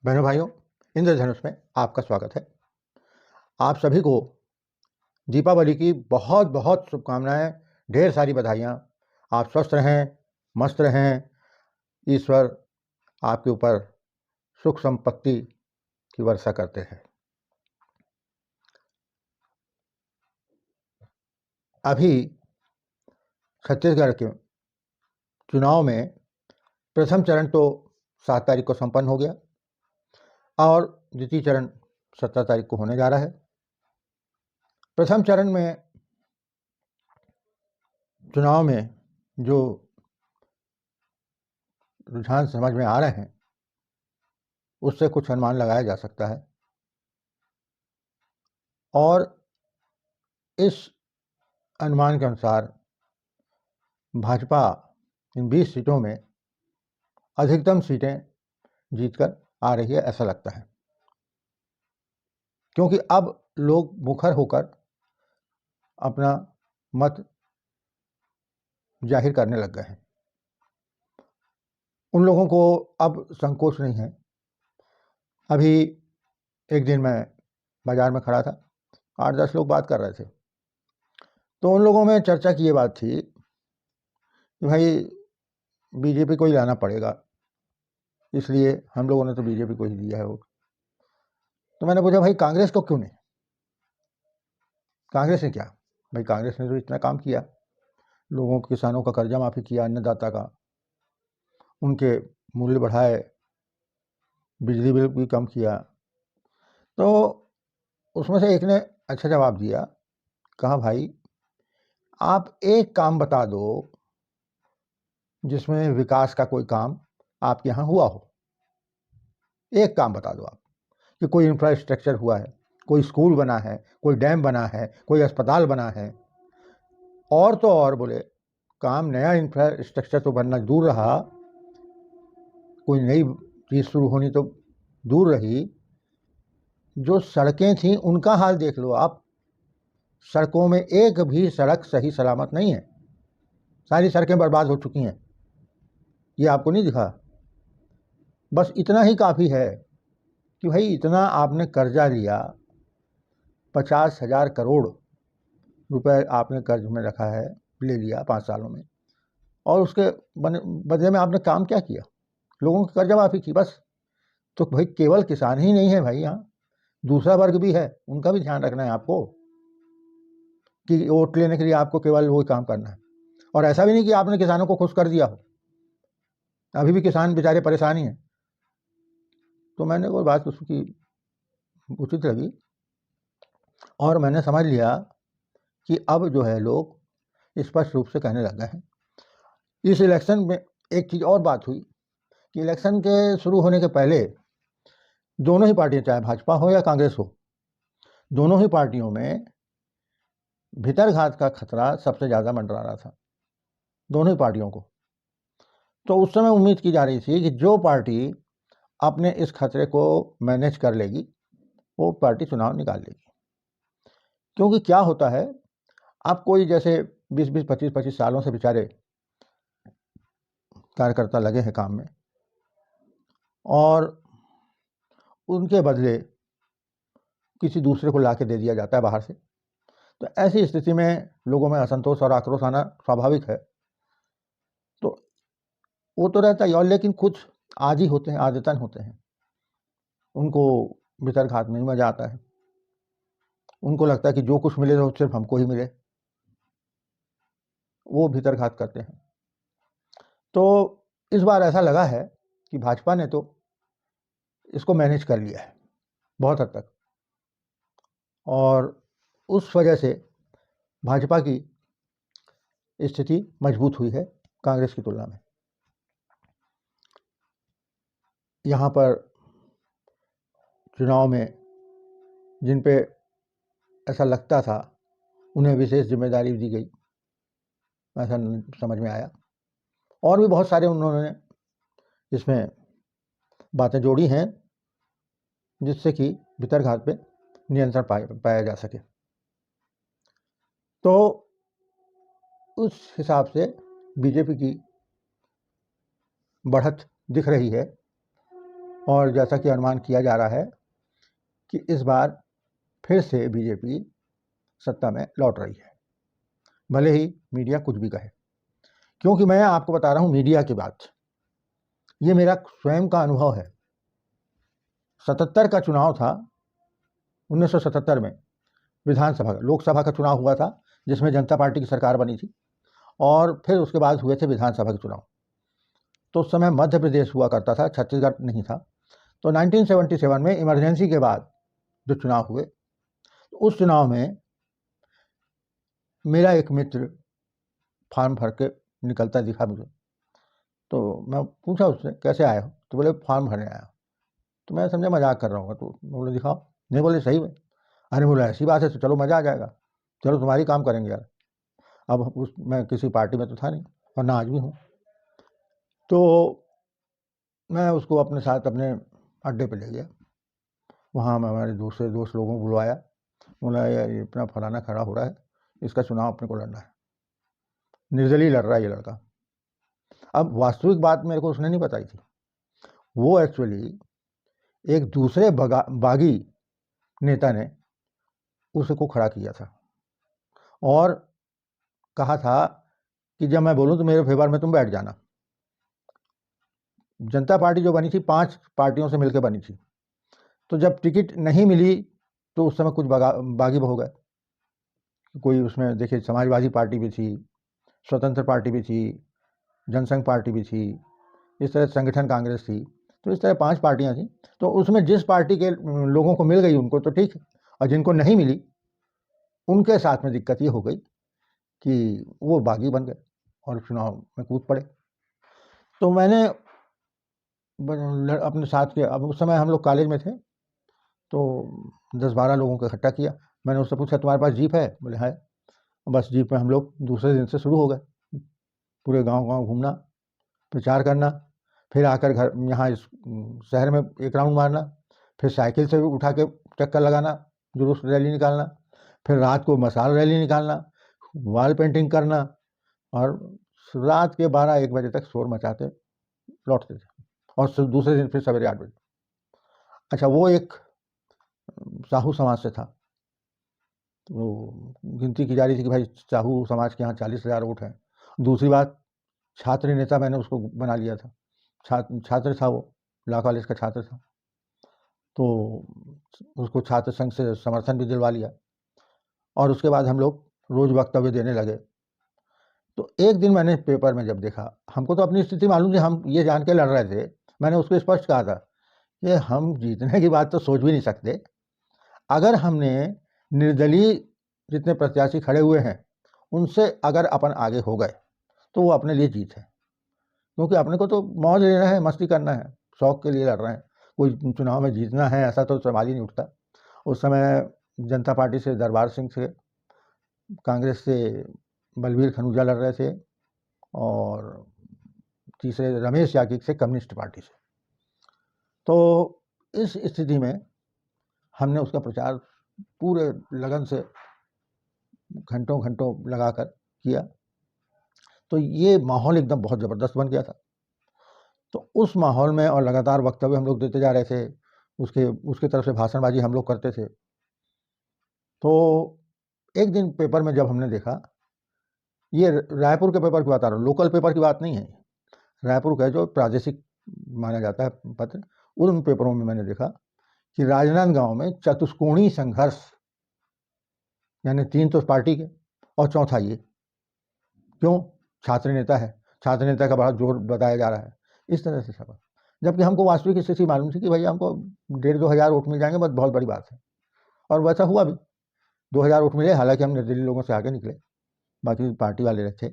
बहनों भाइयों, इंद्रधनुष में आपका स्वागत है। आप सभी को दीपावली की बहुत बहुत शुभकामनाएं, ढेर सारी बधाइयाँ। आप स्वस्थ रहें, मस्त रहें। ईश्वर आपके ऊपर सुख संपत्ति की वर्षा करते हैं। अभी छत्तीसगढ़ के चुनाव में प्रथम चरण तो 7 तारीख को संपन्न हो गया और द्वितीय चरण 17 तारीख को होने जा रहा है। प्रथम चरण में चुनाव में जो रुझान समझ में आ रहे हैं उससे कुछ अनुमान लगाया जा सकता है और इस अनुमान के अनुसार भाजपा इन 20 सीटों में अधिकतम सीटें जीतकर आ रही है, ऐसा लगता है। क्योंकि अब लोग मुखर होकर अपना मत जाहिर करने लग गए हैं। उन लोगों को अब संकोच नहीं है। अभी एक दिन मैं बाजार में खड़ा था, 8-10 लोग बात कर रहे थे, तो उन लोगों में चर्चा की ये बात थी कि भाई बीजेपी को ही लाना पड़ेगा, इसलिए हम लोगों ने तो बीजेपी को ही दिया है वोट। तो मैंने पूछा भाई कांग्रेस को क्यों नहीं? कांग्रेस ने क्या? भाई कांग्रेस ने तो इतना काम किया, लोगों के किसानों का कर्जा माफ़ी किया, अन्नदाता का, उनके मूल्य बढ़ाए, बिजली बिल भी कम किया। तो उसमें से एक ने अच्छा जवाब दिया, कहा भाई आप एक काम बता दो जिसमें विकास का कोई काम आपके यहाँ हुआ हो। एक काम बता दो आप कि कोई इंफ्रास्ट्रक्चर हुआ है, कोई स्कूल बना है, कोई डैम बना है, कोई अस्पताल बना है। और तो और बोले काम नया इंफ्रास्ट्रक्चर तो बनना दूर रहा, कोई नई चीज़ शुरू होनी तो दूर रही, जो सड़कें थीं उनका हाल देख लो आप। सड़कों में एक भी सड़क सही सलामत नहीं है, सारी सड़कें बर्बाद हो चुकी हैं। ये आपको नहीं दिखा? बस इतना ही काफ़ी है कि भाई इतना आपने कर्जा लिया, 50,000 करोड़ रुपए आपने कर्ज में रखा है, ले लिया 5 सालों में, और उसके बदले में आपने काम क्या किया? लोगों की कर्जा माफ़ी की बस। तो भाई केवल किसान ही नहीं है भाई, यहाँ दूसरा वर्ग भी है, उनका भी ध्यान रखना है आपको कि वोट लेने के लिए आपको केवल वही काम करना है। और ऐसा भी नहीं कि आपने किसानों को खुश कर दिया हो, अभी भी किसान बेचारे परेशान ही हैं। तो मैंने वो बात उसकी उचित लगी और मैंने समझ लिया कि अब जो है लोग स्पष्ट रूप से कहने लग गए हैं। इस इलेक्शन में एक चीज़ और बात हुई कि इलेक्शन के शुरू होने के पहले दोनों ही पार्टियां, चाहे भाजपा हो या कांग्रेस हो, दोनों ही पार्टियों में भीतरघात का खतरा सबसे ज़्यादा मंडरा रहा था, दोनों ही पार्टियों को। तो उस समय उम्मीद की जा रही थी कि जो पार्टी अपने इस खतरे को मैनेज कर लेगी वो पार्टी चुनाव निकाल लेगी। क्योंकि क्या होता है, आप कोई जैसे 20-20, 25-25 सालों से बेचारे कार्यकर्ता लगे हैं काम में और उनके बदले किसी दूसरे को ला के दे दिया जाता है बाहर से, तो ऐसी स्थिति में लोगों में असंतोष और आक्रोश आना स्वाभाविक है। तो वो तो रहता ही, और लेकिन कुछ आदी होते हैं, आदतन होते हैं, उनको भीतरघात में ही मजा आता है। उनको लगता है कि जो कुछ मिले तो सिर्फ हमको ही मिले, वो भीतरघात करते हैं। तो इस बार ऐसा लगा है कि भाजपा ने तो इसको मैनेज कर लिया है बहुत हद तक, और उस वजह से भाजपा की स्थिति मजबूत हुई है कांग्रेस की तुलना में। यहाँ पर चुनाव में जिन पे ऐसा लगता था उन्हें विशेष जिम्मेदारी दी गई, ऐसा समझ में आया। और भी बहुत सारे उन्होंने इसमें बातें जोड़ी हैं जिससे कि भीतरघात पे नियंत्रण पाया जा सके। तो उस हिसाब से बीजेपी की बढ़त दिख रही है और जैसा कि अनुमान किया जा रहा है कि इस बार फिर से बीजेपी सत्ता में लौट रही है, भले ही मीडिया कुछ भी कहे। क्योंकि मैं आपको बता रहा हूँ मीडिया की बात, ये मेरा स्वयं का अनुभव है। 77 का चुनाव था, 1977 में विधानसभा का, लोकसभा का चुनाव हुआ था जिसमें जनता पार्टी की सरकार बनी थी, और फिर उसके बाद हुए थे विधानसभा के चुनाव। तो उस समय मध्य प्रदेश हुआ करता था, छत्तीसगढ़ नहीं था। तो 1977 में इमरजेंसी के बाद जो चुनाव हुए, तो उस चुनाव में मेरा एक मित्र फॉर्म भर के निकलता दिखा मुझे। तो मैं पूछा उससे, कैसे आए हो? तो बोले फॉर्म भरने आया। तो मैं समझा मजाक कर रहा हूँ। तो बोले दिखाओ। नहीं, बोले सही में। अरे बोला ऐसी बात है तो चलो मज़ा आ जाएगा, चलो तुम्हारी काम करेंगे यार। अब उस मैं किसी पार्टी में तो था नहीं, और ना आज भी हूँ। तो मैं उसको अपने साथ अपने अड्डे पे ले गया। वहाँ मैं हमारे दूसरे दोस्त लोगों को बुलवाया, बोला यार ये अपना फलाना खड़ा हो रहा है, इसका चुनाव अपने को लड़ना है, निर्दलीय लड़ रहा है ये लड़का। अब वास्तविक बात मेरे को उसने नहीं बताई थी, वो एक्चुअली एक दूसरे बागी नेता ने उसको खड़ा किया था और कहा था कि जब मैं बोलूं तो मेरे फेवर में तुम बैठ जाना। जनता पार्टी जो बनी थी 5 पार्टियों से मिलकर बनी थी, तो जब टिकट नहीं मिली तो उस समय कुछ बागी हो गए। कोई उसमें देखिए समाजवादी पार्टी भी थी, स्वतंत्र पार्टी भी थी, जनसंघ पार्टी भी थी, इस तरह संगठन कांग्रेस थी। तो इस तरह 5 पार्टियां थी। तो उसमें जिस पार्टी के लोगों को मिल गई उनको तो ठीक है, और जिनको नहीं मिली उनके साथ में दिक्कत ये हो गई कि वो बागी बन गए और चुनाव में कूद पड़े। तो मैंने अपने साथ के, अब उस समय हम लोग कॉलेज में थे, तो 10-12 लोगों को इकट्ठा किया। मैंने उससे पूछा तुम्हारे पास जीप है? बोले है। बस जीप में हम लोग दूसरे दिन से शुरू हो गए, पूरे गांव घूमना, प्रचार करना, फिर आकर घर यहाँ इस शहर में एक राउंड मारना, फिर साइकिल से उठा के चक्कर लगाना, जुलूस रैली निकालना, फिर रात को मसाल रैली निकालना, वॉल पेंटिंग करना, और रात के 12-1 बजे तक शोर मचाते लौटते थे, और दूसरे दिन फिर सवेरे 8 बजे। अच्छा, वो एक साहू समाज से था। तो गिनती की जा रही थी कि भाई साहू समाज के यहाँ 40,000 वोट हैं। दूसरी बात, छात्र नेता मैंने उसको बना लिया था, छात्र था वो, लॉ कॉलेज का छात्र था। तो उसको छात्र संघ से समर्थन भी दिलवा लिया, और उसके बाद हम लोग रोज वक्तव्य देने लगे। तो एक दिन मैंने पेपर में जब देखा, हमको तो अपनी स्थिति मालूम थी, हम ये जान के लड़ रहे थे, मैंने उसको स्पष्ट कहा था कि हम जीतने की बात तो सोच भी नहीं सकते, अगर हमने निर्दलीय जितने प्रत्याशी खड़े हुए हैं उनसे अगर अपन आगे हो गए तो वो अपने लिए जीत है, क्योंकि अपने को तो मौज लेना है, मस्ती करना है, शौक के लिए लड़ रहे हैं, कोई चुनाव में जीतना है ऐसा तो सवाल ही नहीं उठता। उस समय जनता पार्टी से दरबार सिंह थे, कांग्रेस से बलबीर खनूजा लड़ रहे थे, और तीसरे रमेश याज्ञिक से कम्युनिस्ट पार्टी से। तो इस स्थिति में हमने उसका प्रचार पूरे लगन से घंटों घंटों लगाकर किया। तो ये माहौल एकदम बहुत ज़बरदस्त बन गया था। तो उस माहौल में और लगातार वक्तव्य हम लोग देते जा रहे थे, उसके तरफ से भाषणबाजी हम लोग करते थे। तो एक दिन पेपर में जब हमने देखा, ये रायपुर के पेपर की बात आ रहा हूँ, लोकल पेपर की बात नहीं है, रायपुर का जो प्रादेशिक माना जाता है पत्र, उन पेपरों में मैंने देखा कि राजनांदगांव में चतुष्कोणीय संघर्ष, यानी 3 तो पार्टी के और चौथा ये, क्यों? छात्र नेता है, छात्र नेता का बड़ा जोर बताया जा रहा है, इस तरह से सब। जबकि हमको वास्तविक स्थिति मालूम थी कि भाई हमको 1,500-2 हज़ार वोट मिल जाएंगे, बस बहुत बड़ी बात है, और वैसा हुआ भी। 2,000 वोट मिले, हालांकि हम निर्दलीय लोगों से आगे निकले, बाकी पार्टी वाले थे।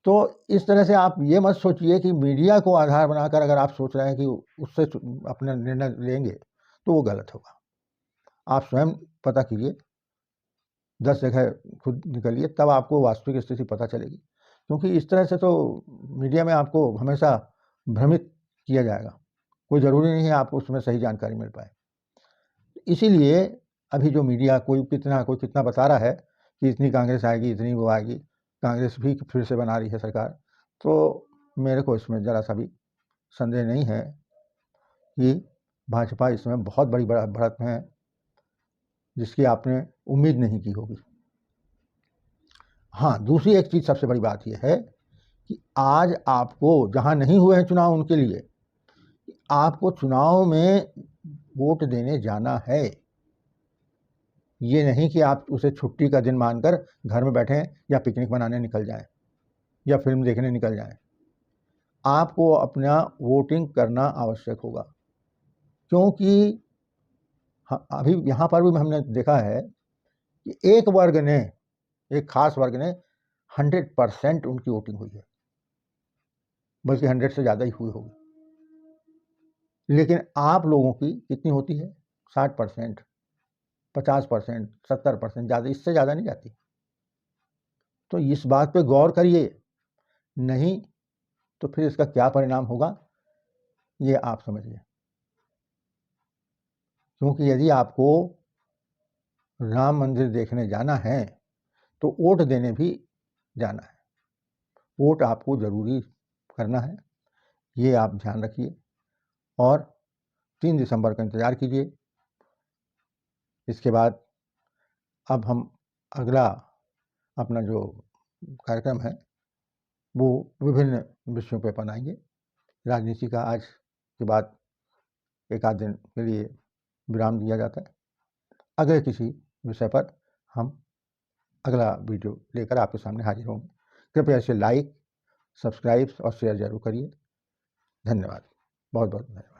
तो इस तरह से आप ये मत सोचिए कि मीडिया को आधार बनाकर अगर आप सोच रहे हैं कि उससे अपना निर्णय लेंगे तो वो गलत होगा। आप स्वयं पता कीजिए, 10 जगह खुद निकलिए, तब आपको वास्तविक स्थिति पता चलेगी। क्योंकि इस तरह से तो मीडिया में आपको हमेशा भ्रमित किया जाएगा, कोई ज़रूरी नहीं है आपको उसमें सही जानकारी मिल पाए। इसीलिए अभी जो मीडिया कोई कितना बता रहा है कि इतनी कांग्रेस आएगी, इतनी वो आएगी, कांग्रेस भी फिर से बना रही है सरकार, तो मेरे को इसमें ज़रा सा भी संदेह नहीं है। कि भाजपा इसमें बहुत बड़ी बढ़त में है, जिसकी आपने उम्मीद नहीं की होगी। हाँ, दूसरी एक चीज़ सबसे बड़ी बात यह है कि आज आपको जहाँ नहीं हुए हैं चुनाव, उनके लिए आपको चुनाव में वोट देने जाना है। ये नहीं कि आप उसे छुट्टी का दिन मानकर घर में बैठें या पिकनिक मनाने निकल जाएं या फिल्म देखने निकल जाएं। आपको अपना वोटिंग करना आवश्यक होगा, क्योंकि अभी यहाँ पर भी हमने देखा है कि एक वर्ग ने, एक खास वर्ग ने 100% उनकी वोटिंग हुई है, बल्कि 100 से ज़्यादा ही हुई होगी। लेकिन आप लोगों की कितनी होती है? 60%, 50%, 70%, ज़्यादा, इससे ज़्यादा नहीं जाती। तो इस बात पे गौर करिए, नहीं तो फिर इसका क्या परिणाम होगा ये आप समझिए। क्योंकि यदि आपको राम मंदिर देखने जाना है तो वोट देने भी जाना है, वोट आपको ज़रूरी करना है, ये आप ध्यान रखिए। और 3 दिसंबर का इंतज़ार कीजिए। इसके बाद अब हम अगला अपना जो कार्यक्रम है वो विभिन्न विषयों पर अपनाएंगे। राजनीति का आज के बाद एक आध दिन के लिए विराम दिया जाता है। अगले किसी विषय पर हम अगला वीडियो लेकर आपके सामने हाजिर होंगे। कृपया इसे लाइक, सब्सक्राइब और शेयर जरूर करिए। धन्यवाद, बहुत बहुत धन्यवाद।